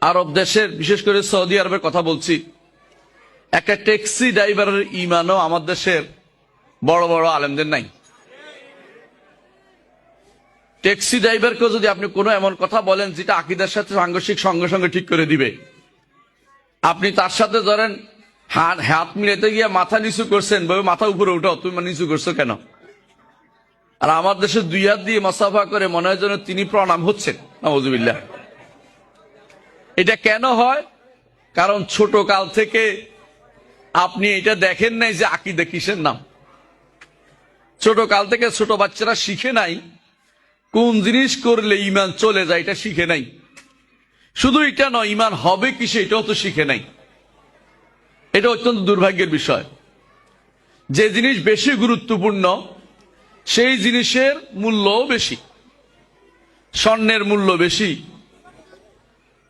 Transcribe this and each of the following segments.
আরব দেশের বিশেষ করে সৌদি আরবের কথা বলছি, একটা ট্যাক্সি ড্রাইভারের ইমানও আমার দেশের বড় বড় আলেমদের নাই। ট্যাক্সি ড্রাইভারকে যদি আপনি কোনো এমন কথা বলেন যেটা আকীদার সাথে সাংঘর্ষিক, সঙ্গে সঙ্গে ঠিক করে দিবে, আপনি তার সাথে ধরেন হাত মিলাতে গিয়ে মাথা নিচু করছেন, মাথা উপরে উঠাও, তুমি নিচু করছো কেন? আর আমার দেশে দুই হাত দিয়ে মাসাফা করে মনে হয় যেন তিনি প্রণাম হচ্ছেন। নাউযুবিল্লাহ। এটা কেন হয়? কারণ ছোট কাল থেকে আপনি এটা দেখেন নাই যে আকীদা কিসের নাম। ছোট কাল থেকে ছোট বাচ্চারা শিখে নাই কোন জিনিস করলে ইমান চলে যায়, এটা শিখে নাই। শুধু এটা নয়, ইমান হবে কিসে এটাও তো শিখে নাই। এটা অত্যন্ত দুর্ভাগ্যের বিষয়। যে জিনিস বেশি গুরুত্বপূর্ণ সেই জিনিসের মূল্যও বেশি। স্বর্ণের মূল্য বেশি।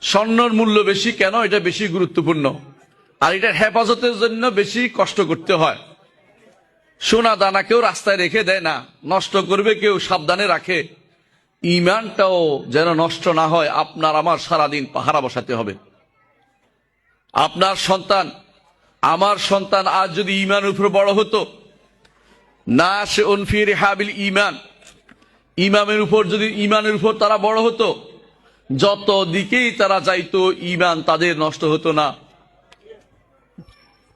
স্বর্ণের মূল্য বেশি কেন? এটা বেশি গুরুত্বপূর্ণ, আর এটার হেফাজতের জন্য বেশি কষ্ট করতে হয়। সোনা দানা কেউ রাস্তায় রেখে দেয় না, নষ্ট করবে কেউ সাবধানে রাখে। ইমানটাও যেন নষ্ট না হয়, আপনার আমার সারাদিন পাহারা বসাতে হবে। আপনার সন্তান, আমার সন্তান আজ যদি ইমানের উপর বড় হতো, না সে অনফির হাবিল ইমান, ইমামের উপর যদি ইমানের উপর তারা বড় হতো, যত দিকেই তারা যাইতো ইমান তাদের নষ্ট হতো না।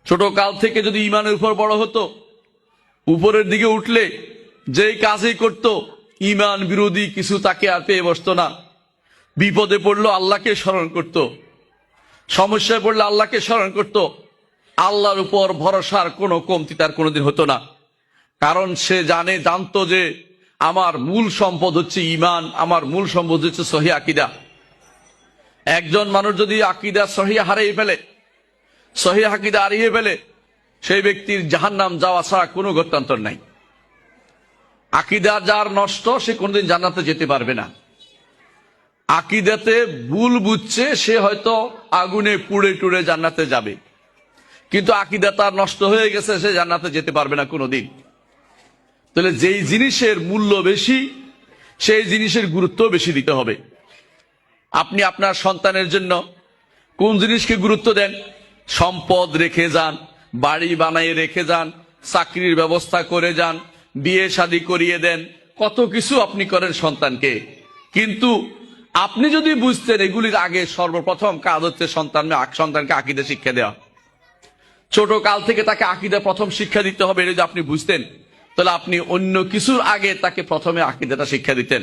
ছোট কাল থেকে যদি ইমানের উপর বড় হতো, উপরের দিকে উঠলে যেই কাজই করত ইমান বিরোধী কিছু তাকে আর পেয়ে বসতো না। বিপদে পড়লো আল্লাহকে স্মরণ করত, সমস্যায় পড়লে আল্লাহকে স্মরণ করত। আল্লাহর উপর ভরসার কোনো কমতি তার কোনোদিন হতো না। কারণ সে জানতো যে আমার মূল সম্পদ হচ্ছে ইমান, আমার মূল সম্পদ হচ্ছে সহিহ আকীদা। একজন মানুষ যদি আকীদা সহিহ হারিয়ে ফেলে, সহিহ আকীদা হারিয়ে ফেলে, সেই ব্যক্তির জাহান্নাম যাওয়া ছাড়া কোনো গত্যন্তর নাই। আকীদা যার নষ্ট, সে কোনোদিন জান্নাতে যেতে পারবে না। আকীদাতে ভুল বুঝছে, সে হয়তো আগুনে পুড়ে টুড়ে জান্নাতে যাবে, কিন্তু আকীদা তার নষ্ট হয়ে গেছে, সে জান্নাতে যেতে পারবে না কোনোদিন। তাহলে যেই জিনিসের মূল্য বেশি, সেই জিনিসের গুরুত্ব বেশি দিতে হবে। আপনি আপনার সন্তানের জন্য কোন জিনিসকে গুরুত্ব দেন? সম্পদ রেখে যান, বাড়ি বানিয়ে রেখে যান, চাকরির ব্যবস্থা করে যান, বিয়ে শাদী করিয়ে দেন, কত কিছু আপনি করেন সন্তানকে। কিন্তু আপনি যদি বুঝতেন এগুলির আগে সর্বপ্রথম কাজ হচ্ছে সন্তানকে আকীদা শিক্ষা দেওয়া। ছোট কাল থেকে তাকে আকীদা প্রথম শিক্ষা দিতে হবে, এটা যদি আপনি বুঝতেন, তাহলে আপনি অন্য কিছুর আগে তাকে প্রথমে আকীদাটা শিক্ষা দিতেন।